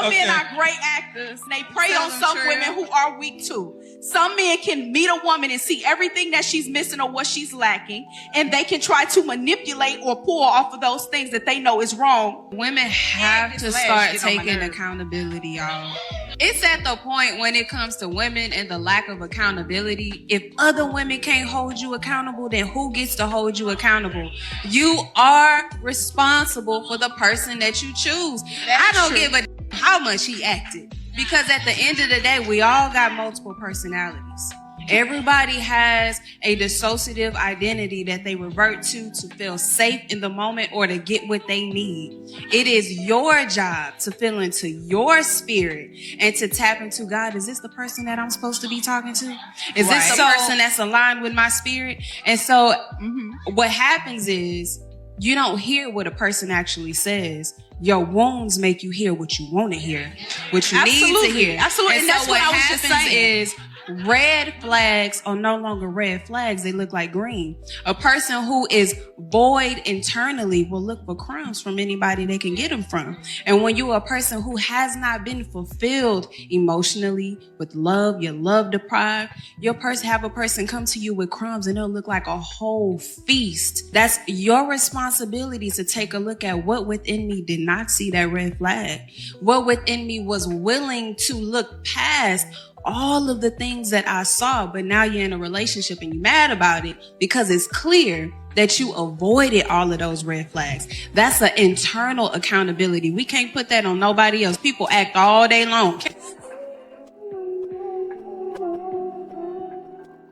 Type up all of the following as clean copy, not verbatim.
Some men are great actors. And they prey on some women who are weak too. Some men can meet a woman and see everything that she's missing or what she's lacking, and they can try to manipulate or pull off of those things that they know is wrong. Women have to start taking accountability, y'all. It's at the point when it comes to women and the lack of accountability. If other women can't hold you accountable, then who gets to hold you accountable? You are responsible for the person that you choose. I don't give a how much he acted. Because at the end of the day, we all got multiple personalities. Everybody has a dissociative identity that they revert to feel safe in the moment or to get what they need. It is your job to feel into your spirit and to tap into God. Is this the person that I'm supposed to be talking to? Is this the person that's aligned with my spirit? And so what happens is you don't hear what a person actually says. Your wounds make you hear what you want to hear, what you need to hear. Absolutely. And that's so what I was just saying. is red flags are no longer red flags. They look like green. A person who is void internally will look for crumbs from anybody they can get them from. And when you're a person who has not been fulfilled emotionally with love, you're love deprived, have a person come to you with crumbs and it'll look like a whole feast. That's your responsibility to take a look at what within me did not see that red flag. What within me was willing to look past all of the things that I saw, but now you're in a relationship and you're mad about it because it's clear that you avoided all of those red flags. That's an internal accountability. We can't put that on nobody else. People act all day long.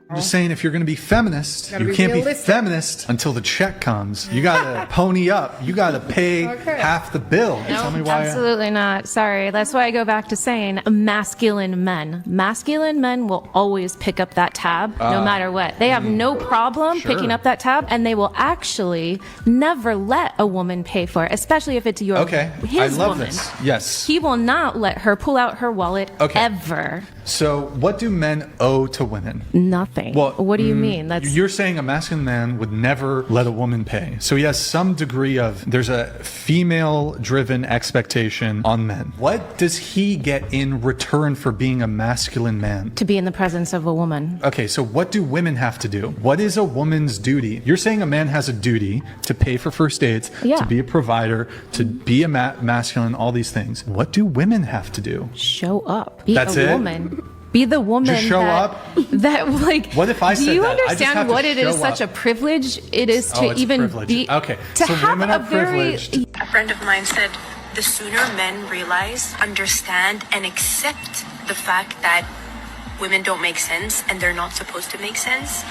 I'm just saying, if you're going to be feminist, you can't be feminist until the check comes. You got to pony up. You got to pay half the bill. No, Tell me why. Absolutely not. Sorry. That's why I go back to saying masculine men. Masculine men will always pick up that tab no matter what. They have no problem picking up that tab, and they will actually never let a woman pay for it, especially if it's his I love woman. this. Yes. He will not let her pull out her wallet ever. So what do men owe to women? Nothing. Well, what do you mean? You're saying a masculine man would never let a woman pay. So he has some degree of, there's a female-driven expectation on men. What does he get in return for being a masculine man? To be in the presence of a woman. Okay, so what do women have to do? What is a woman's duty? You're saying a man has a duty to pay for first dates, to be a provider, to be a masculine, all these things. What do women have to do? Show up. Be That's a woman. Be the woman. Just show up. That like. What if I said that? Do you I just understand have to what it is? show Such up. a privilege it is to even be. Okay, To so have women a are very. privileged. A friend of mine said, the sooner men realize, understand, and accept the fact that women don't make sense and they're not supposed to make sense,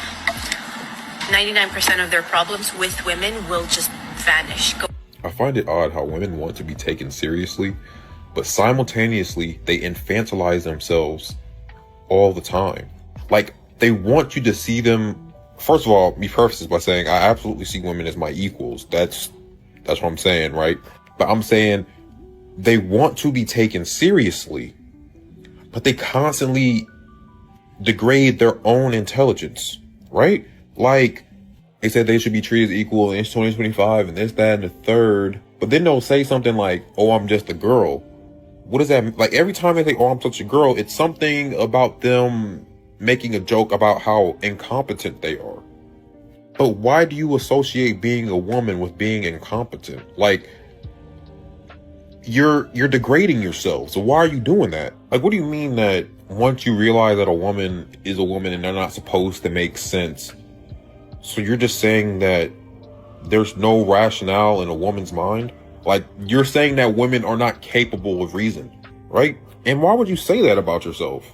99% of their problems with women will just vanish. I find it odd how women want to be taken seriously, but simultaneously they infantilize themselves all the time. Like, they want you to see them. First of all, me preface this by saying I absolutely see women as my equals. That's what I'm saying, right? But I'm saying they want to be taken seriously, but they constantly degrade their own intelligence, right? Like, they said they should be treated equal in 2025 and this, that, and the third. But then they'll say something like, oh, I'm just a girl. What does that mean? Like, every time they say, oh, I'm such a girl, it's something about them making a joke about how incompetent they are. But why do you associate being a woman with being incompetent? Like, you're degrading yourself. So why are you doing that? Like, what do you mean that once you realize that a woman is a woman and they're not supposed to make sense, so you're just saying that there's no rationale in a woman's mind? Like, you're saying that women are not capable of reason, right? And why would you say that about yourself?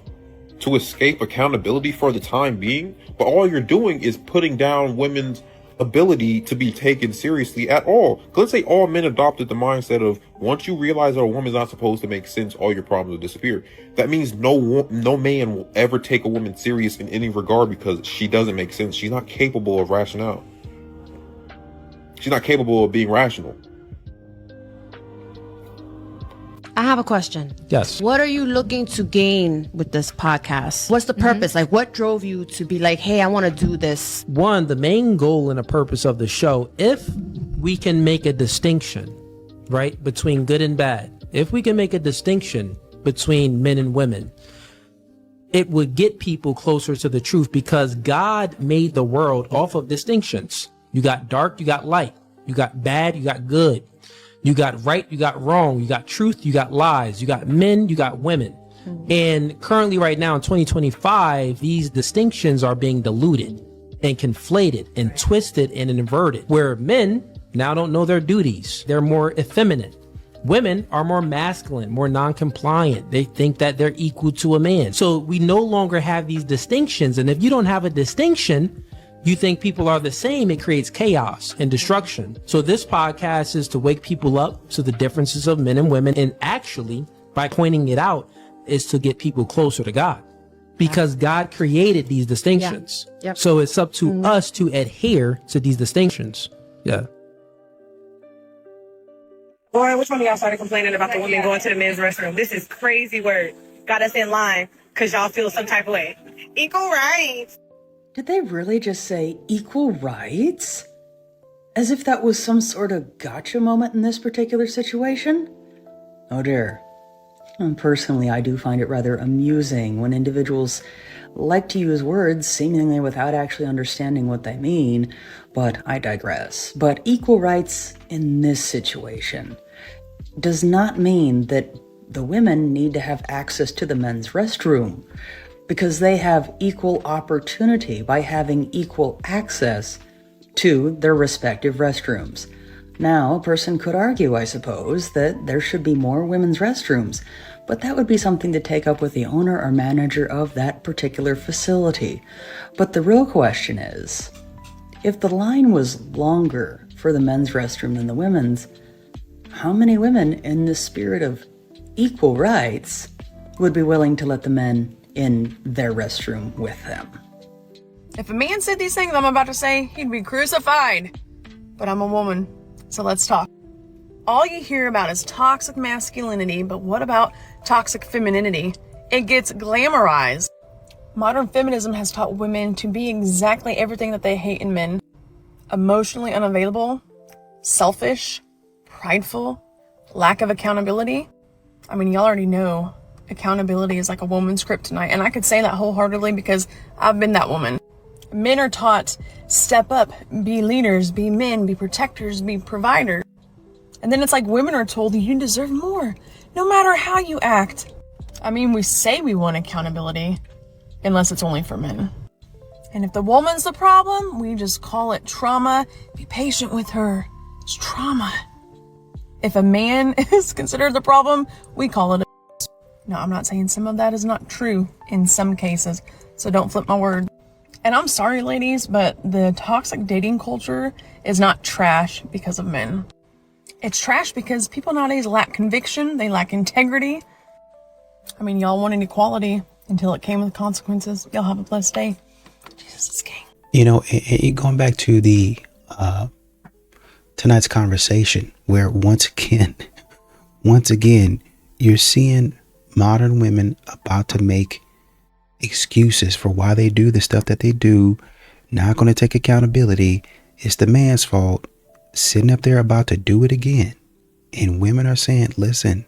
To escape accountability for the time being? But all you're doing is putting down women's ability to be taken seriously at all. Let's say all men adopted the mindset of, once you realize that a woman's not supposed to make sense, all your problems will disappear. That means no man will ever take a woman serious in any regard because she doesn't make sense. She's not capable of rationale. She's not capable of being rational. I have a question. Yes. What are you looking to gain with this podcast? What's the purpose? Like, what drove you to be like, hey, I want to do this? One, the main goal and the purpose of the show, if we can make a distinction, right, between good and bad, if we can make a distinction between men and women, it would get people closer to the truth, because God made the world off of distinctions. You got dark, you got light, you got bad, you got good, you got right, you got wrong, you got truth, you got lies, you got men, you got women. And currently right now in 2025, these distinctions are being diluted and conflated and twisted and inverted, where men now don't know their duties. They're more effeminate. Women are more masculine, more non-compliant. They think that they're equal to a man. So we no longer have these distinctions. And if you don't have a distinction, you think people are the same, it creates chaos and destruction. So this podcast is to wake people up to the differences of men and women. And actually, by pointing it out, is to get people closer to God, because God created these distinctions. Yeah. Yep. So it's up to us to adhere to these distinctions. Yeah. Boy, which one of y'all started complaining about the women going to the men's restroom? This is crazy word. Got us in line because y'all feel some type of way. Equal rights. Did they really just say equal rights? As if that was some sort of gotcha moment in this particular situation? Oh dear. And personally, I do find it rather amusing when individuals like to use words seemingly without actually understanding what they mean, but I digress. But equal rights in this situation does not mean that the women need to have access to the men's restroom, because they have equal opportunity by having equal access to their respective restrooms. Now, a person could argue, I suppose, that there should be more women's restrooms, but that would be something to take up with the owner or manager of that particular facility. But the real question is, if the line was longer for the men's restroom than the women's, how many women, in the spirit of equal rights, would be willing to let the men in their restroom with them? If a man said these things I'm about to say, he'd be crucified. But I'm a woman, so let's talk. All you hear about is toxic masculinity, but what about toxic femininity? It gets glamorized. Modern feminism has taught women to be exactly everything that they hate in men. Emotionally unavailable, selfish, prideful, lack of accountability. I mean, y'all already know accountability is like a woman's kryptonite, and I could say that wholeheartedly because I've been that woman. Men are taught, step up, be leaders, be men, be protectors, be providers. And then it's like women are told you deserve more, no matter how you act. I mean, we say we want accountability, unless it's only for men. And if the woman's the problem, we just call it trauma. Be patient with her. It's trauma. If a man is considered the problem, we call it a... No, I'm not saying some of that is not true in some cases, so don't flip my word. And I'm sorry, ladies, but the toxic dating culture is not trash because of men. It's trash because people nowadays lack conviction, they lack integrity. I mean, y'all wanted equality until it came with consequences. Y'all have a blessed day. Jesus is king. You know, going back to the tonight's conversation, where once again, you're seeing modern women about to make excuses for why they do the stuff that they do, not going to take accountability. It's the man's fault, sitting up there about to do it again. And women are saying, listen,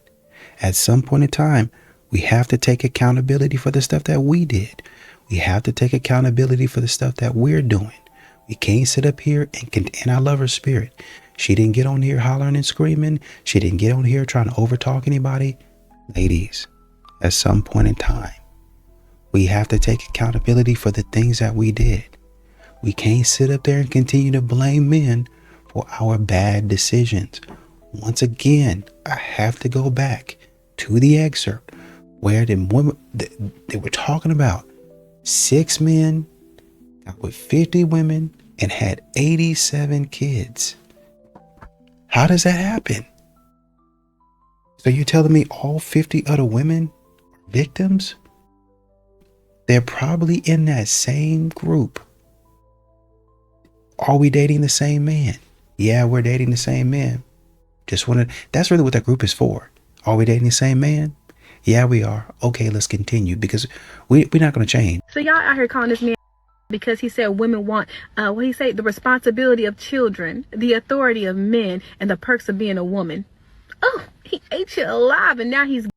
at some point in time, we have to take accountability for the stuff that we did. We have to take accountability for the stuff that we're doing. We can't sit up here and I love her spirit. She didn't get on here hollering and screaming. She didn't get on here trying to overtalk anybody. Ladies, at some point in time, we have to take accountability for the things that we did. We can't sit up there and continue to blame men for our bad decisions. Once again, I have to go back to the excerpt where the women, they were talking about 6 men got with 50 women and had 87 kids. How does that happen? So you're telling me all 50 other women are victims? They're probably in that same group. Are we dating the same man? Yeah, we're dating the same man. That's really what that group is for. Are we dating the same man? Yeah, we are. Okay, let's continue because we're not going to change. So y'all out here calling this man because he said women want, the responsibility of children, the authority of men, and the perks of being a woman. Oh, he ate you alive and now he's.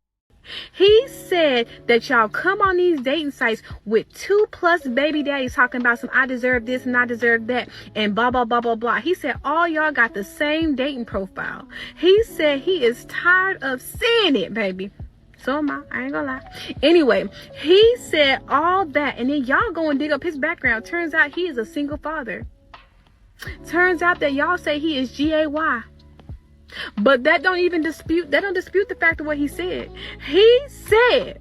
He said that y'all come on these dating sites with 2+ baby daddies talking about some I deserve this and I deserve that and blah, blah, blah, blah, blah. He said all y'all got the same dating profile. He said he is tired of seeing it, baby. So am I ain't gonna lie. Anyway, he said all that and then y'all go and dig up his background. Turns out he is a single father. Turns out that y'all say he is GAY. But that don't dispute the fact of what he said. He said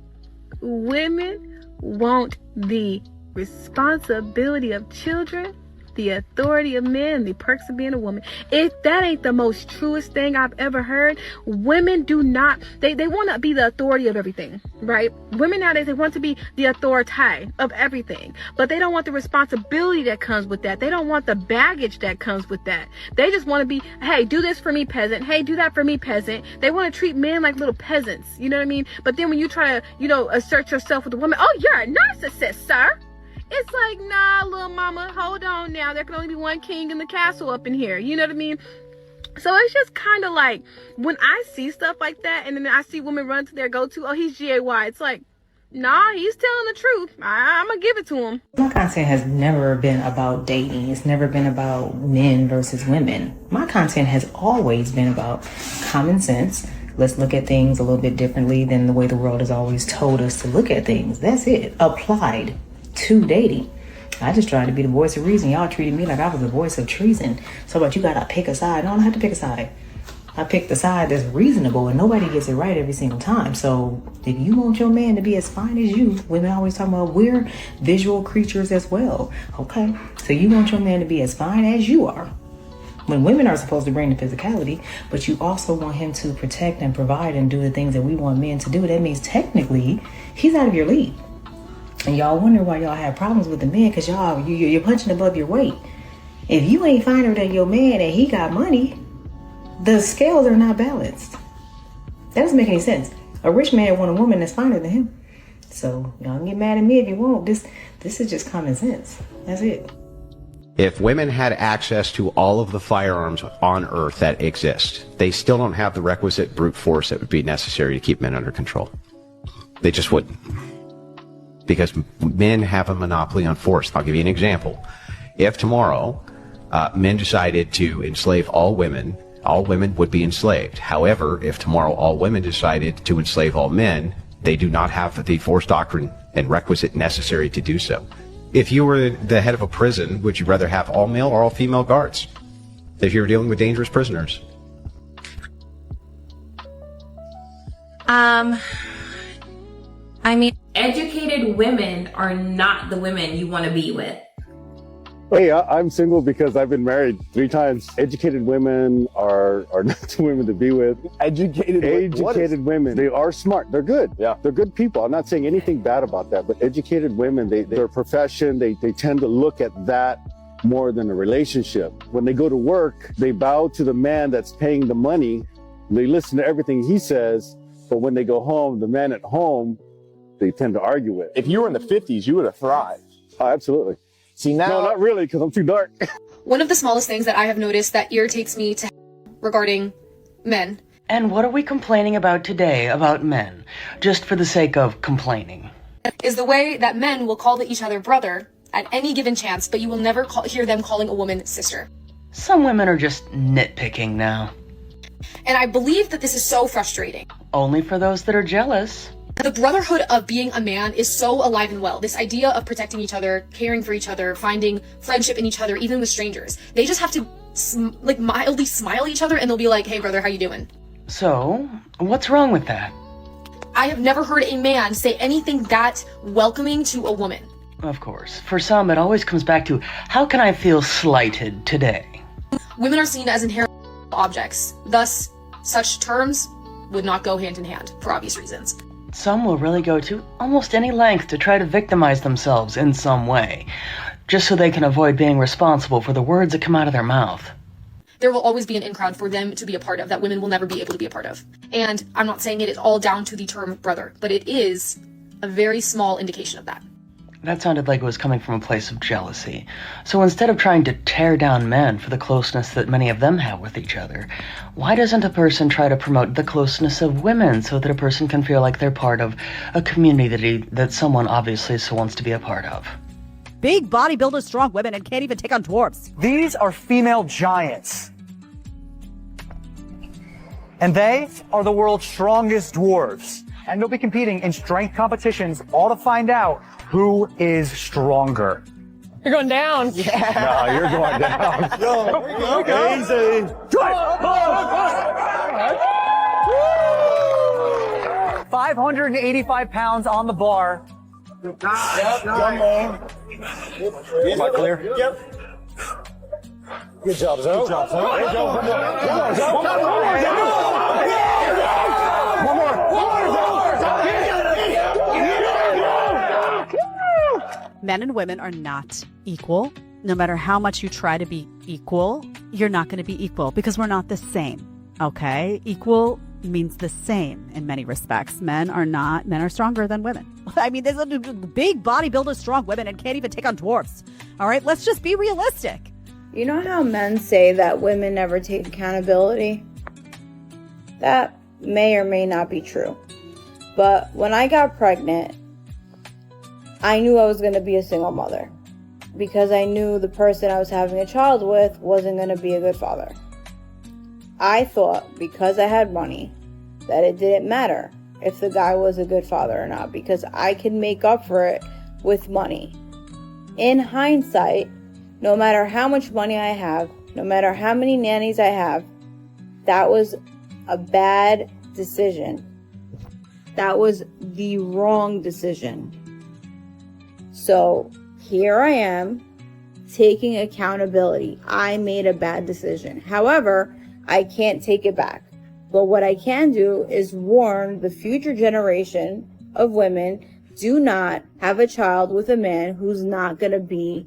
women want the responsibility of children, the authority of men, and the perks of being a woman. If that ain't the most truest thing I've ever heard, women do not, they want to be the authority of everything, right? Women nowadays, they want to be the authority of everything, but they don't want the responsibility that comes with that. They don't want the baggage that comes with that. They just want to be, hey, do this for me, peasant. Hey, do that for me, peasant. They want to treat men like little peasants, you know what I mean? But then when you try to, assert yourself with a woman, oh, you're a narcissist, sir. It's like, nah, little mama, hold on now. There can only be one king in the castle up in here. You know what I mean? So it's just kind of like, when I see stuff like that, and then I see women run to their go-to, oh, he's GAY. It's like, nah, he's telling the truth. I'm going to give it to him. My content has never been about dating. It's never been about men versus women. My content has always been about common sense. Let's look at things a little bit differently than the way the world has always told us to look at things. That's it. Applied to dating. I just tried to be the voice of reason. Y'all treated me like I was the voice of treason. So, but you gotta pick a side. No, I don't have to pick a side. I pick the side that's reasonable, and nobody gets it right every single time. So if you want your man to be as fine as you, women always talk about we're visual creatures as well. Okay, so you want your man to be as fine as you are. When women are supposed to bring the physicality, but you also want him to protect and provide and do the things that we want men to do. That means technically he's out of your league. And y'all wonder why y'all have problems with the men, because you're punching above your weight. If you ain't finer than your man and he got money, the scales are not balanced. That doesn't make any sense. A rich man want a woman that's finer than him. So y'all can get mad at me if you want. This is just common sense. That's it. If women had access to all of the firearms on Earth that exist, they still don't have the requisite brute force that would be necessary to keep men under control. They just wouldn't. Because men have a monopoly on force. I'll give you an example. If tomorrow men decided to enslave all women would be enslaved. However, if tomorrow all women decided to enslave all men, they do not have the force doctrine and requisite necessary to do so. If you were the head of a prison, would you rather have all male or all female guards? If you were dealing with dangerous prisoners? I mean, educated women are not the women you want to be with. Hey, I'm single because I've been married 3 times. Educated women are not the women to be with. Educated women, they are smart. They're good. Yeah. They're good people. I'm not saying anything bad about that, but educated women, their profession, they tend to look at that more than a relationship. When they go to work, they bow to the man that's paying the money. They listen to everything he says, but when they go home, the man at home, they tend to argue with. If you were in the 50s, you would have thrived. Oh, absolutely. See, now... No, not really, because I'm too dark. One of the smallest things that I have noticed that irritates me regarding men. And what are we complaining about today about men? Just for the sake of complaining. Is the way that men will call each other brother at any given chance, but you will never hear them calling a woman sister. Some women are just nitpicking now. And I believe that this is so frustrating. Only for those that are jealous. The brotherhood of being a man is so alive and well. This idea of protecting each other, caring for each other, finding friendship in each other, even with strangers. They just have to mildly smile at each other and they'll be like, hey brother, how you doing? So, what's wrong with that? I have never heard a man say anything that welcoming to a woman. Of course. For some, it always comes back to, how can I feel slighted today? Women are seen as inherent objects. Thus, such terms would not go hand in hand for obvious reasons. Some will really go to almost any length to try to victimize themselves in some way, just so they can avoid being responsible for the words that come out of their mouth. There will always be an in crowd for them to be a part of that women will never be able to be a part of. And I'm not saying it is all down to the term brother, but it is a very small indication of that. That sounded like it was coming from a place of jealousy. So instead of trying to tear down men for the closeness that many of them have with each other, why doesn't a person try to promote the closeness of women so that a person can feel like they're part of a community that someone obviously so wants to be a part of? Big bodybuilders, strong women, and can't even take on dwarfs. These are female giants. And they are the world's strongest dwarves. And they'll be competing in strength competitions, all to find out who is stronger. You're going down. Yeah. No, you're going down. Yo, easy. 585 pounds on the bar. Yep. Come on. Am I clear? Yep. Good job, Zoe. Good job, Zoe. Good job. One more. Men and women are not equal. No matter how much you try to be equal, you're not going to be equal because we're not the same. Okay? Equal means the same in many respects. Men are stronger than women. I mean, there's a big bodybuilders, strong women, and can't even take on dwarfs. All right? Let's just be realistic. You know how men say that women never take accountability? That may or may not be true. But when I got pregnant, I knew I was going to be a single mother because I knew the person I was having a child with wasn't going to be a good father. I thought because I had money that it didn't matter if the guy was a good father or not because I could make up for it with money. In hindsight, no matter how much money I have, no matter how many nannies I have, that was a bad decision. That was the wrong decision. So here I am taking accountability. I made a bad decision. However, I can't take it back. But what I can do is warn the future generation of women, do not have a child with a man who's not going to be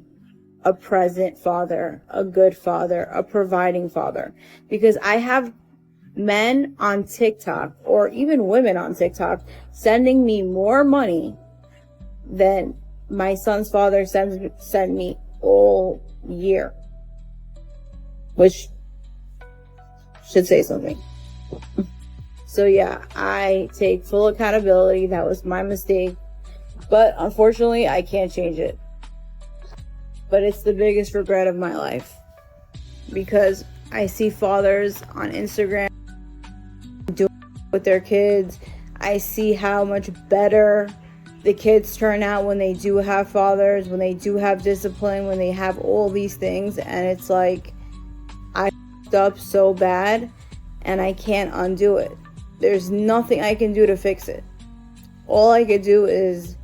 a present father, a good father, a providing father. Because I have men on TikTok or even women on TikTok sending me more money than my son's father sent me all year, which should say something. So yeah, I take full accountability. That was my mistake, but unfortunately I can't change it. But it's the biggest regret of my life because I see fathers on Instagram doing with their kids. I see how much better the kids turn out when they do have fathers, when they do have discipline, when they have all these things. And it's like, I f***ed up so bad and I can't undo it. There's nothing I can do to fix it. All I could do is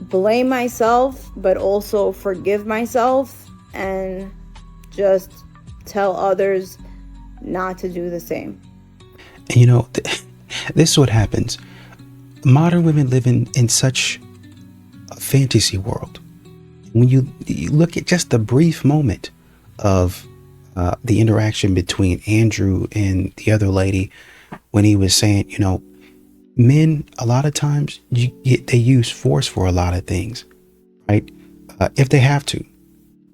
blame myself, but also forgive myself and just tell others not to do the same. And you know, this is what happens. Modern women live in such a fantasy world. When you look at just the brief moment of the interaction between Andrew and the other lady, when he was saying, you know, men, a lot of times they use force for a lot of things, right? If they have to.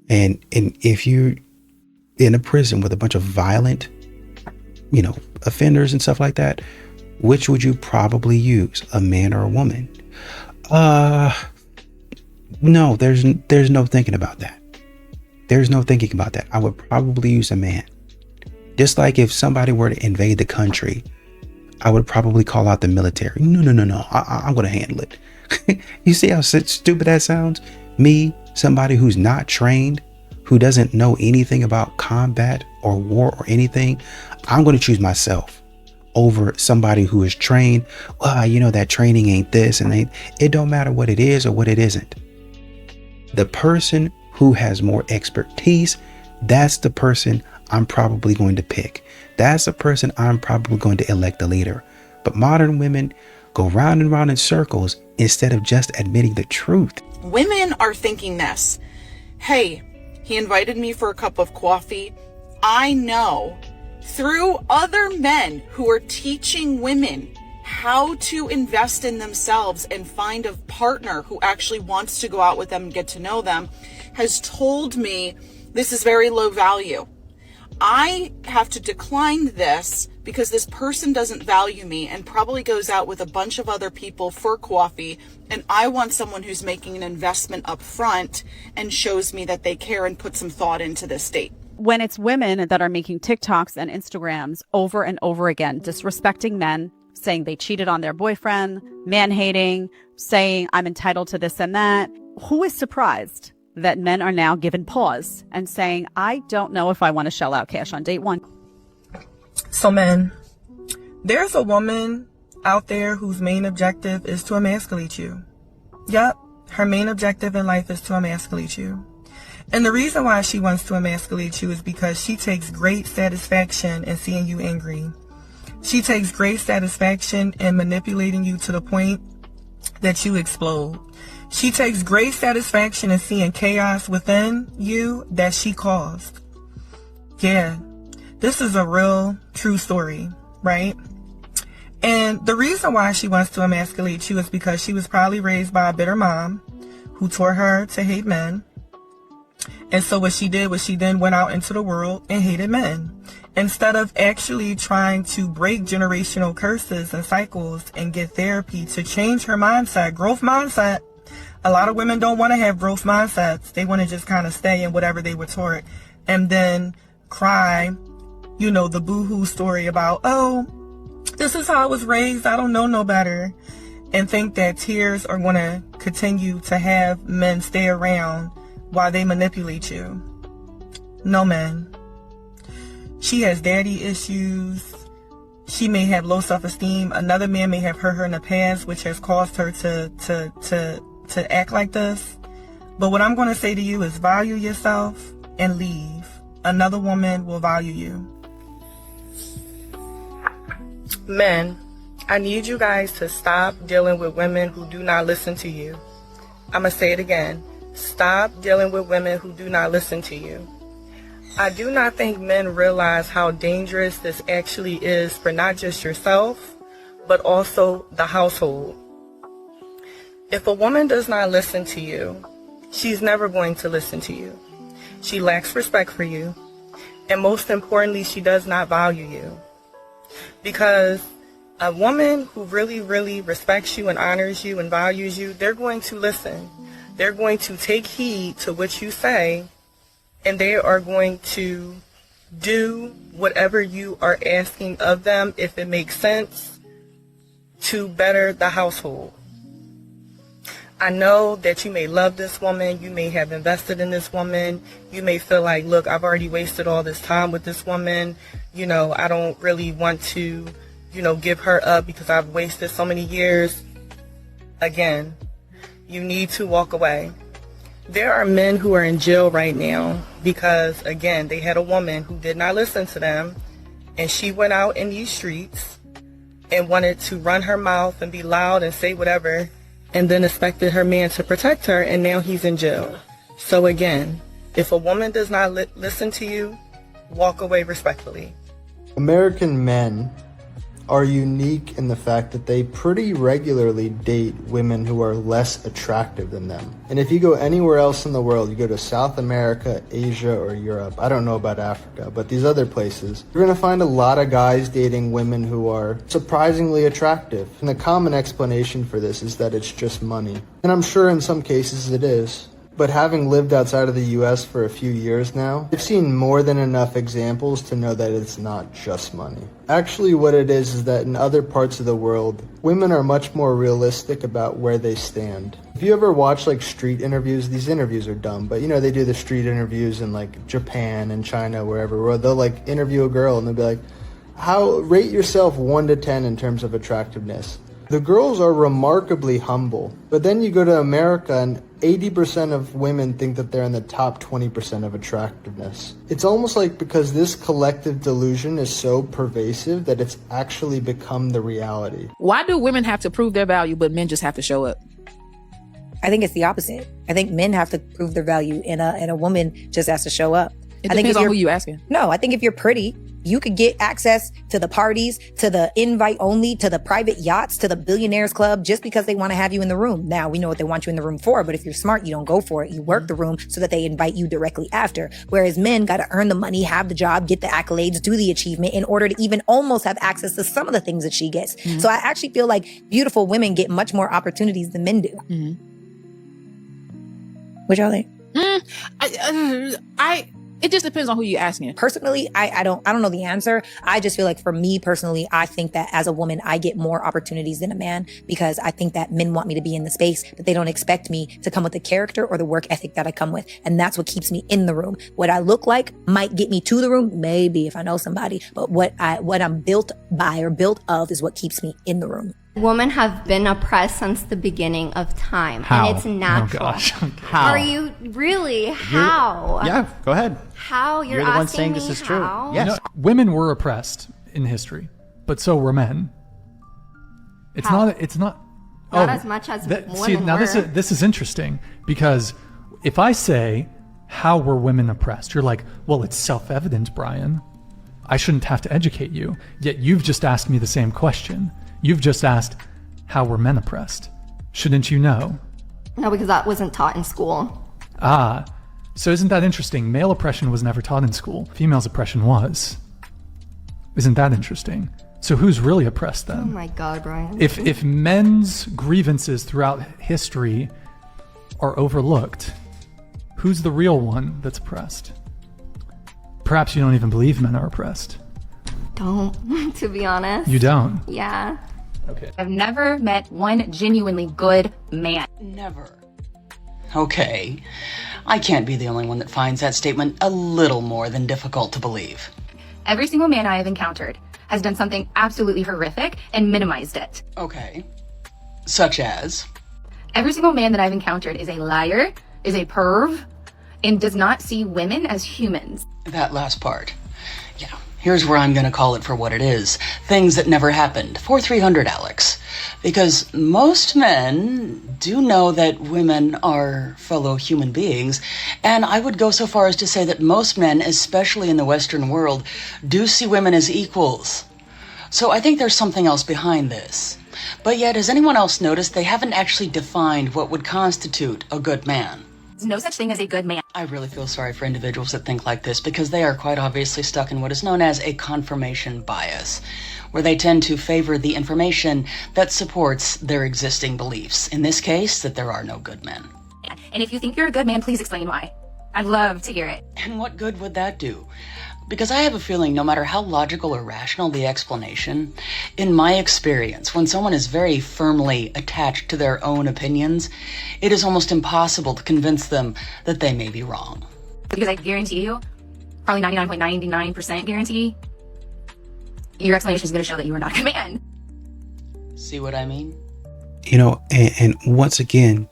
And if you're in a prison with a bunch of violent, you know, offenders and stuff like that, which would you probably use, a man or a woman? No, there's no thinking about that. There's no thinking about that. I would probably use a man. Just like if somebody were to invade the country, I would probably call out the military. No. I'm going to handle it. You see how stupid that sounds? Me, somebody who's not trained, who doesn't know anything about combat or war or anything, I'm going to choose myself over somebody who is trained. Well, you know, that training ain't this and it don't matter what it is or what it isn't. The person who has more expertise, that's the person I'm probably going to pick. That's the person I'm probably going to elect a leader. But modern women go round and round in circles instead of just admitting the truth. Women are thinking this. Hey, he invited me for a cup of coffee. I know through other men who are teaching women how to invest in themselves and find a partner who actually wants to go out with them and get to know them has told me this is very low value. I have to decline this because this person doesn't value me and probably goes out with a bunch of other people for coffee, and I want someone who's making an investment up front and shows me that they care and put some thought into this date. When it's women that are making TikToks and Instagrams over and over again, disrespecting men, saying they cheated on their boyfriend, man-hating, saying I'm entitled to this and that, who is surprised that men are now given pause and saying, I don't know if I want to shell out cash on date one? So men, there's a woman out there whose main objective is to emasculate you. Yep, her main objective in life is to emasculate you. And the reason why she wants to emasculate you is because she takes great satisfaction in seeing you angry. She takes great satisfaction in manipulating you to the point that you explode. She takes great satisfaction in seeing chaos within you that she caused. Yeah, this is a real, true story, right? And the reason why she wants to emasculate you is because she was probably raised by a bitter mom who taught her to hate men. And so what she did was she then went out into the world and hated men. Instead of actually trying to break generational curses and cycles and get therapy to change her mindset, growth mindset. A lot of women don't want to have growth mindsets. They want to just kind of stay in whatever they were taught and then cry, you know, the boo-hoo story about, oh, this is how I was raised. I don't know no better. And think that tears are going to continue to have men stay around while they manipulate you. No, man. She has daddy issues. She may have low self-esteem. Another man may have hurt her in the past, which has caused her to act like this. But what I'm going to say to you is value yourself and leave. Another woman will value you. Men, I need you guys to stop dealing with women who do not listen to you. I'm going to say it again. Stop dealing with women who do not listen to you. I do not think men realize how dangerous this actually is for not just yourself, but also the household. If a woman does not listen to you, she's never going to listen to you. She lacks respect for you. And most importantly, she does not value you. Because a woman who really, really respects you and honors you and values you, they're going to listen. They're going to take heed to what you say, and they are going to do whatever you are asking of them, if it makes sense, to better the household. I know that you may love this woman, you may have invested in this woman, you may feel like, look, I've already wasted all this time with this woman, you know, I don't really want to, you know, give her up because I've wasted so many years. Again, you need to walk away. There are men who are in jail right now because, again, they had a woman who did not listen to them, and she went out in these streets and wanted to run her mouth and be loud and say whatever, and then expected her man to protect her, and now he's in jail. So again, if a woman does not listen to you, walk away respectfully. American men are unique in the fact that they pretty regularly date women who are less attractive than them. And if you go anywhere else in the world, you go to South America, Asia, or Europe, I don't know about Africa, but these other places, you're going to find a lot of guys dating women who are surprisingly attractive. And the common explanation for this is that it's just money. And I'm sure in some cases it is. But having lived outside of the US for a few years now, I've seen more than enough examples to know that it's not just money. Actually, what it is that in other parts of the world, women are much more realistic about where they stand. If you ever watch like street interviews, these interviews are dumb, but you know, they do the street interviews in like Japan and China, wherever, where they'll like interview a girl and they'll be like, rate yourself 1 to 10 in terms of attractiveness. The girls are remarkably humble, but then you go to America and 80% of women think that they're in the top 20% of attractiveness. It's almost like because this collective delusion is so pervasive that it's actually become the reality. Why do women have to prove their value, but men just have to show up? I think it's the opposite. I think men have to prove their value, and a woman just has to show up. It depends on who you asking. No, I think if you're pretty You could get access to the parties, to the invite only, to the private yachts, to the billionaires club, just because they want to have you in the room. Now, we know what they want you in the room for, but if you're smart, you don't go for it. You work the room so that they invite you directly after. Whereas men got to earn the money, have the job, get the accolades, do the achievement in order to even almost have access to some of the things that she gets. So I actually feel like beautiful women get much more opportunities than men do. What y'all think? It just depends on who you're asking. Personally, I don't know the answer. I just feel like for me personally, I think that as a woman, I get more opportunities than a man because I think that men want me to be in the space, but they don't expect me to come with the character or the work ethic that I come with. And that's what keeps me in the room. What I look like might get me to the room, maybe if I know somebody, but what I'm built by or built of is what keeps me in the room. Women have been oppressed since the beginning of time. How? And it's natural. Oh gosh. How? Are you really? How? Yeah, go ahead. How? You're the one asking saying me this is how? true. Yes. Women were oppressed in history, but so were men. It's How? not As much as women see, now were. this is interesting because if I say how were women oppressed, you're like, well, it's self-evident, Brian. I shouldn't have to educate you. Yet you've just asked me the same question. You've just asked, how were men oppressed? Shouldn't you know? No, because that wasn't taught in school. Ah, so isn't that interesting? Male oppression was never taught in school. Female's oppression was. Isn't that interesting? So who's really oppressed then? Oh my God, Brian. If men's grievances throughout history are overlooked, who's the real one that's oppressed? Perhaps you don't even believe men are oppressed. Don't, to be honest. You don't? Yeah. Okay. I've never met one genuinely good man. Never. Okay. I can't be the only one that finds that statement a little more than difficult to believe. Every single man I have encountered has done something absolutely horrific and minimized it. Okay. Such as? Every single man that I've encountered is a liar, is a perv, and does not see women as humans. That last part. Yeah. Here's where I'm going to call it for what it is. Things that never happened. For 300, Alex. Because most men do know that women are fellow human beings, and I would go so far as to say that most men, especially in the Western world, do see women as equals. So I think there's something else behind this. But yet, has anyone else noticed they haven't actually defined what would constitute a good man? There's no such thing as a good man. I really feel sorry for individuals that think like this because they are quite obviously stuck in what is known as a confirmation bias, where they tend to favor the information that supports their existing beliefs. In this case, that there are no good men. And if you think you're a good man, please explain why. I'd love to hear it. And what good would that do? Because I have a feeling no matter how logical or rational the explanation, in my experience, when someone is very firmly attached to their own opinions, it is almost impossible to convince them that they may be wrong. Because I guarantee you, probably 99.99% guarantee, your explanation is going to show that you are not a good man. See what I mean? You know, and once again,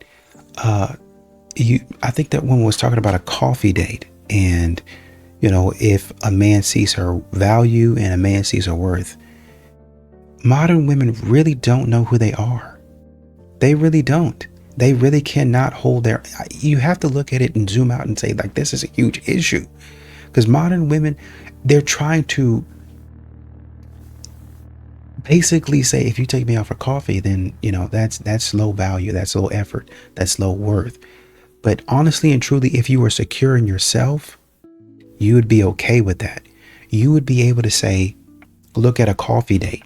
I think that woman was talking about a coffee date, and you know, if a man sees her value and a man sees her worth, modern women really don't know who they are. They really don't. They really cannot hold their, you have to look at it and zoom out and say, like, this is a huge issue. Because modern women, they're trying to basically say, if you take me out for coffee, then, you know, that's low value, that's low effort, that's low worth. But honestly and truly, if you are secure in yourself, you would be okay with that. You would be able to say, look at a coffee date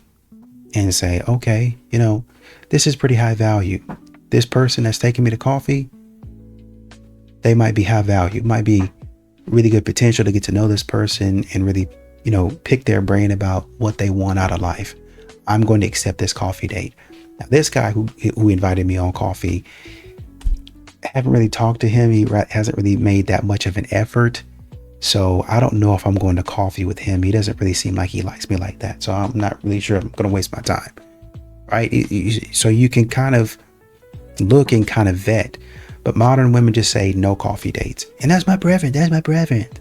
and say, okay, you know, this is pretty high value. This person that's taking me to coffee, they might be high value, might be really good potential to get to know this person and really, you know, pick their brain about what they want out of life. I'm going to accept this coffee date. Now, this guy who invited me on coffee, I haven't really talked to him. He hasn't really made that much of an effort. So I don't know if I'm going to coffee with him. He doesn't really seem like he likes me like that. So I'm not really sure I'm going to waste my time. Right. So you can kind of look and kind of vet. But modern women just say no coffee dates. And that's my preference. That's my preference.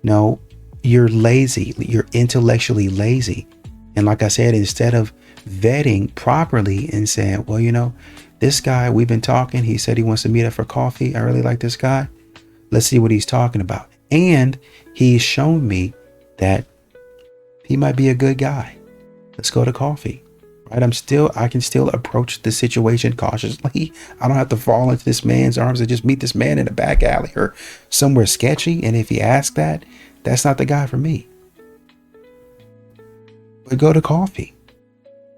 No, you're lazy. You're intellectually lazy. And like I said, instead of vetting properly and saying, well, you know, this guy, we've been talking. He said he wants to meet up for coffee. I really like this guy. Let's see what he's talking about. And he's shown me that He might be a good guy. Let's go to coffee. Right? I can still approach the situation cautiously. I don't have to fall into this man's arms and just meet this man in a back alley or somewhere sketchy. And if he asks that, that's not the guy for me. But go to coffee.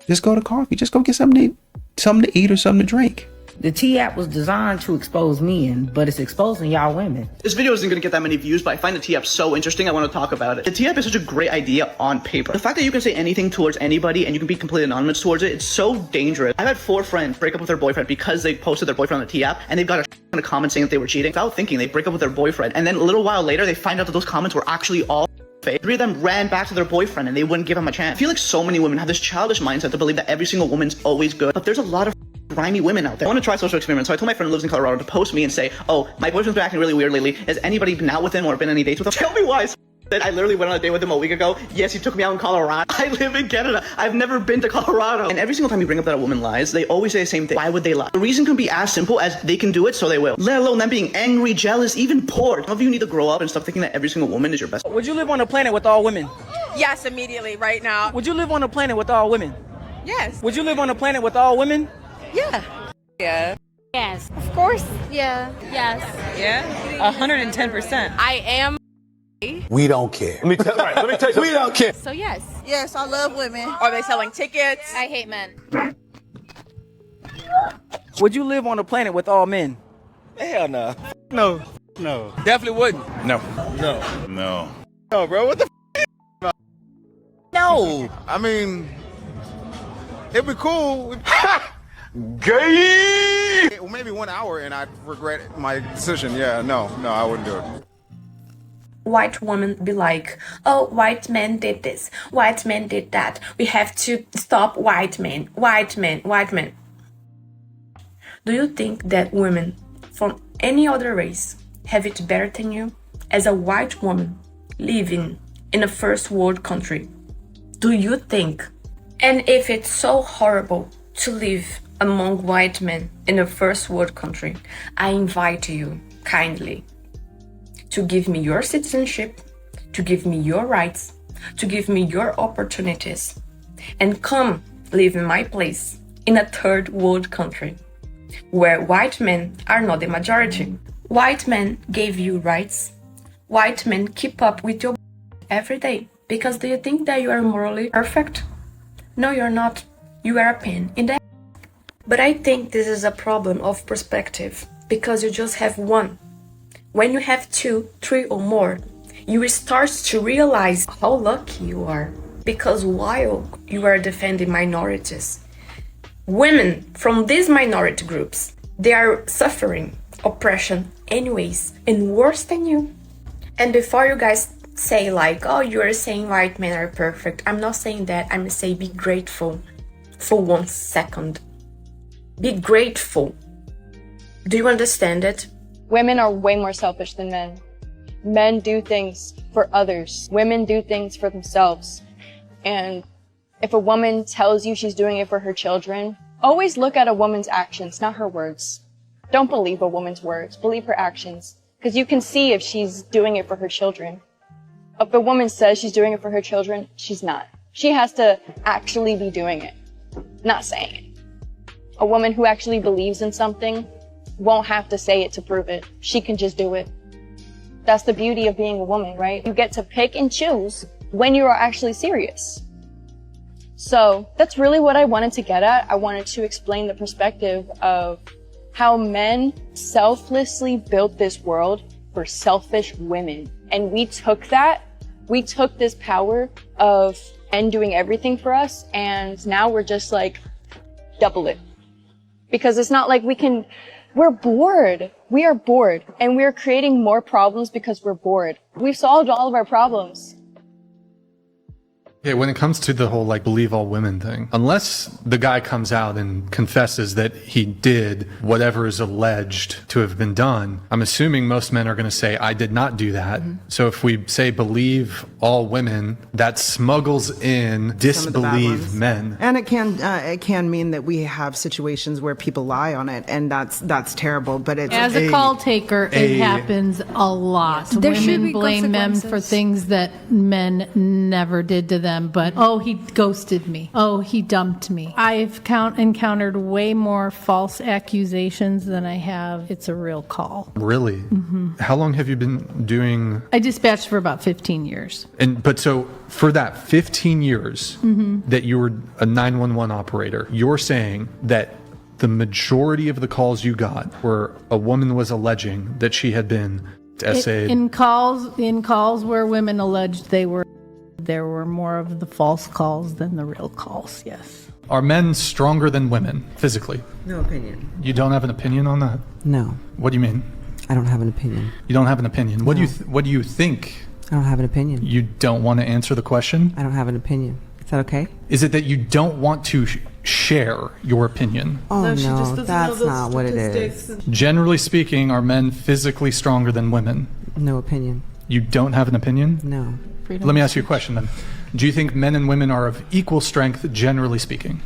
Just go to coffee. Just go get something to eat or something to drink. The T-app was designed to expose men, but it's exposing y'all women. This video isn't going to get that many views, but I find the T-app so interesting, I want to talk about it. The T-app is such a great idea on paper. The fact that you can say anything towards anybody and you can be completely anonymous towards it, it's so dangerous. I've had 4 friends break up with their boyfriend because they posted their boyfriend on the T-app, and they've got a ton of comments saying that they were cheating. Without thinking, they break up with their boyfriend, and then a little while later, they find out that those comments were actually all fake. 3 of them ran back to their boyfriend and they wouldn't give him a chance. I feel like so many women have this childish mindset to believe that every single woman's always good, but there's a lot of grimy women out there. I want to try social experiments, so I told my friend who lives in Colorado to post me and say, oh, my boyfriend's been acting really weird lately. Has anybody been out with him or been on any dates with him? Tell me why. I literally went on a date with him a week ago. Yes, he took me out in Colorado. I live in Canada. I've never been to Colorado. And every single time you bring up that a woman lies, they always say the same thing. Why would they lie? The reason can be as simple as they can do it, so they will. Let alone them being angry, jealous, even bored. Some of you need to grow up and stop thinking that every single woman is your best. Would you live on a planet with all women? Yes, immediately, right now. Would you live on a planet with all women? Yes. Would you live on a planet with all women? Yeah. Yeah. Yes. Of course. Yeah. Yes. Yeah. 110%. I am. We don't care. Let me tell you. We don't care. So yes. Yes, I love women. Are they selling tickets? I hate men. Would you live on a planet with all men? Hell no. No. No. Definitely wouldn't. No. No. No. No, bro. What the f? No. I mean, it'd be cool. Gay. Well, maybe 1 hour and I'd regret my decision. Yeah, no, I wouldn't do it. White women be like, oh, white men did this, white men did that. We have to stop white men, white men, white men. Do you think that women from any other race have it better than you? As a white woman living in a first world country, do you think? And if it's so horrible to live among white men in a first world country, I invite you kindly to give me your citizenship, to give me your rights, to give me your opportunities, and come live in my place in a third world country where white men are not the majority. White men gave you rights. White men keep up with your every day because do you think that you are morally perfect? No, you're not. You are a pain in the. But I think this is a problem of perspective because you just have one. When you have 2, 3 or more, you will start to realize how lucky you are. Because while you are defending minorities, women from these minority groups, they are suffering oppression anyways and worse than you. And before you guys say like, oh, you are saying white men are perfect, I'm not saying that. I'm saying be grateful for 1 second. Be grateful. Do you understand it? Women are way more selfish than men. Men do things for others. Women do things for themselves. And if a woman tells you she's doing it for her children, always look at a woman's actions, not her words. Don't believe a woman's words, believe her actions. Because you can see if she's doing it for her children. If a woman says she's doing it for her children, she's not. She has to actually be doing it, not saying it. A woman who actually believes in something won't have to say it to prove it. She can just do it. That's the beauty of being a woman, right? You get to pick and choose when you are actually serious. So that's really what I wanted to get at. I wanted to explain the perspective of how men selflessly built this world for selfish women. And we took this power of men doing everything for us, and now we're just like, double it. Because it's not like we're bored. We are bored. And we're creating more problems because we're bored. We've solved all of our problems. Yeah, when it comes to the whole like believe all women thing, unless the guy comes out and confesses that he did whatever is alleged to have been done, I'm assuming most men are going to say, I did not do that. Mm-hmm. So if we say believe all women, that smuggles in disbelieve men. And it can mean that we have situations where people lie on it, and that's terrible. But it's as a call taker, it happens a lot. There should Women be blame men consequences. for things that men never did to them. them, but, oh, he ghosted me. Oh, he dumped me. I've encountered way more false accusations than I have it's a real call. Really? How long have you been doing? I dispatched for about 15 years. But so for that 15 years that you were a 911 operator, you're saying that the majority of the calls you got where a woman was alleging that she had been essayed. In calls where women alleged there were more of the false calls than the real calls, yes. Are men stronger than women physically? No opinion. You don't have an opinion on that? No. What do you mean? I don't have an opinion. You don't have an opinion. What do you think? I don't have an opinion. You don't want to answer the question? I don't have an opinion. Is that okay? Is it that you don't want to share your opinion? Oh, no, that's not what it is. Generally speaking, are men physically stronger than women? No opinion. You don't have an opinion? No. Let me ask you a question then. Do you think men and women are of equal strength, generally speaking?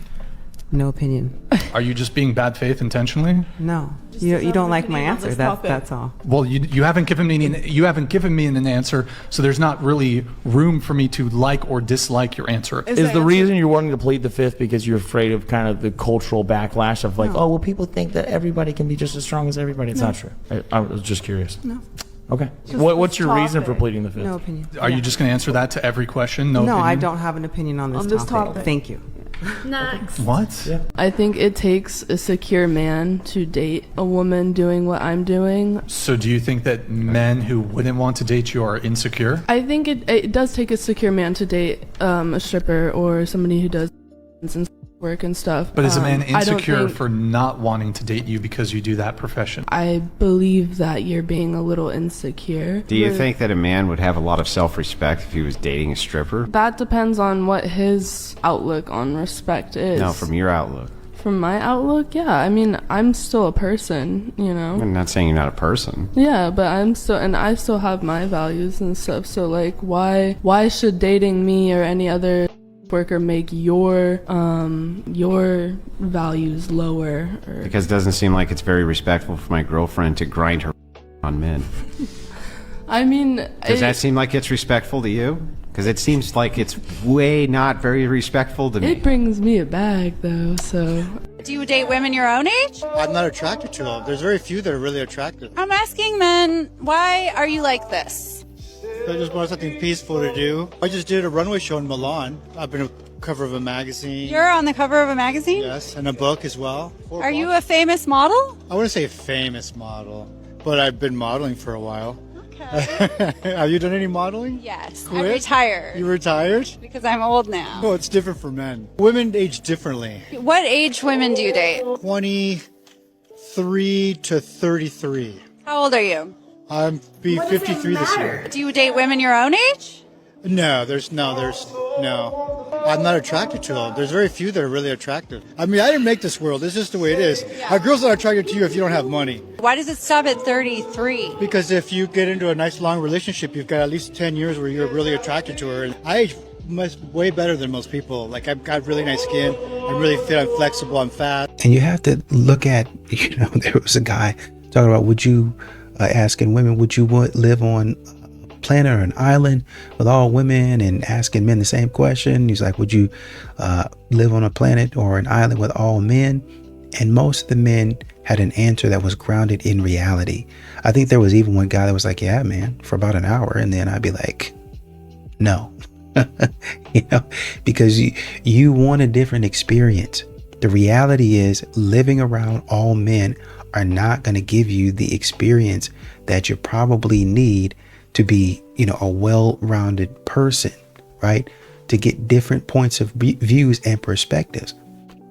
No opinion. Are you just being bad faith intentionally? No. You don't like my answer. That's all. Well, you haven't given me an answer, so there's not really room for me to like or dislike your answer. Is the reason you're wanting to plead the fifth because you're afraid of kind of the cultural backlash of like, oh, well, people think that everybody can be just as strong as everybody. It's not true. I was just curious. No. Okay. What's your reason for pleading the fifth? No opinion. Are you just going to answer that to every question? No, No, opinion? I don't have an opinion on this topic. Thank you. Next. What? Yeah. I think it takes a secure man to date a woman doing what I'm doing. So do you think that men who wouldn't want to date you are insecure? I think it does take a secure man to date a stripper or somebody who does work and stuff. But is a man insecure for not wanting to date you because you do that profession? I believe that you're being a little insecure. Do you think that a man would have a lot of self-respect if he was dating a stripper? That depends on what his outlook on respect is. No, from your outlook. From my outlook, yeah. I mean, I'm still a person, you know? I'm not saying you're not a person. Yeah, but I still have my values and stuff. So, like, why should dating me or any other worker make your values lower? Because it doesn't seem like it's very respectful for my girlfriend to grind her on men. I mean, does that seem like it's respectful to you? Because it seems like it's way not very respectful to me. It brings me a bag, though, so... Do you date women your own age? I'm not attracted to them. There's very few that are really attractive. I'm asking men, why are you like this? I just want something peaceful to do. I just did a runway show in Milan. I've been on the cover of a magazine. You're on the cover of a magazine? Yes, and a book as well. Are you a famous model? I wouldn't say a famous model, but I've been modeling for a while. Okay. Have you done any modeling? Yes, Quit? I'm retired. You retired? Because I'm old now. Oh, it's different for men. Women age differently. What age women do you date? 23 to 33. How old are you? I'm 53 this year. Do you date women your own age? No. I'm not attracted to them. There's very few that are really attractive. I mean, I didn't make this world. It's just the way it is. A girl's not attracted to you if you don't have money. Why does it stop at 33? Because if you get into a nice long relationship, you've got at least 10 years where you're really attracted to her. And I age way better than most people. Like, I've got really nice skin. I'm really fit. I'm flexible. I'm fat. And you have to look at, there was a guy talking about, asking women, would you live on a planet or an island with all women, and asking men the same question. He's like, would you live on a planet or an island with all men? And most of the men had an answer that was grounded in reality. I think there was even one guy that was like, yeah, man, for about an hour. And then I'd be like, no, because you want a different experience. The reality is, living around all men are not going to give you the experience that you probably need to be, a well-rounded person, right? To get different points of views and perspectives.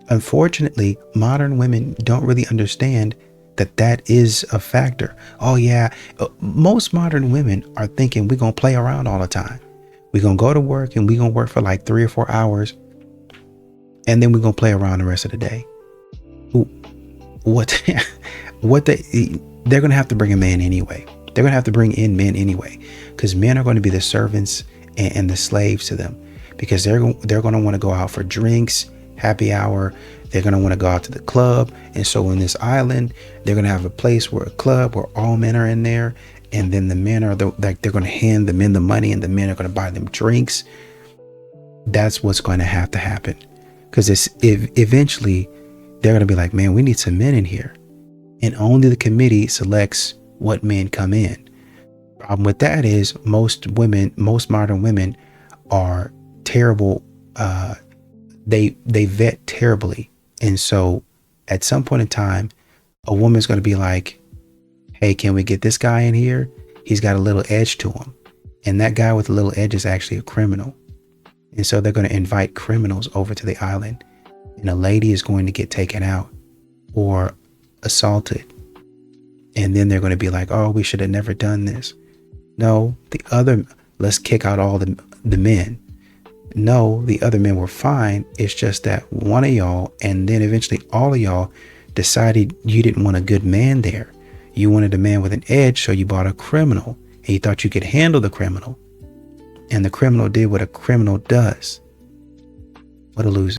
Unfortunately, modern women don't really understand that is a factor. Oh yeah, most modern women are thinking we're going to play around all the time. We're going to go to work and we're going to work for like 3 or 4 hours, and then we're going to play around the rest of the day. They're going to have to bring a man anyway. They're going to have to bring in men anyway, because men are going to be the servants and the slaves to them, because they're going to want to go out for drinks, happy hour. They're going to want to go out to the club. And so in this island, they're going to have a club where all men are in there. And then the men they're going to hand the men the money, and the men are going to buy them drinks. that's what's going to happen. Because eventually they're going to be like, man, we need some men in here. And only the committee selects what men come in. Problem with that is most modern women are terrible. They vet terribly. And so at some point in time, a woman's going to be like, hey, can we get this guy in here? He's got a little edge to him. And that guy with a little edge is actually a criminal. And so they're going to invite criminals over to the island. And a lady is going to get taken out or assaulted. And then they're going to be like, oh, we should have never done this. No, let's kick out all the men. No, the other men were fine. It's just that one of y'all, and then eventually all of y'all, decided you didn't want a good man there. You wanted a man with an edge, so you bought a criminal. And you thought you could handle the criminal. And the criminal did what a criminal does. What a loser.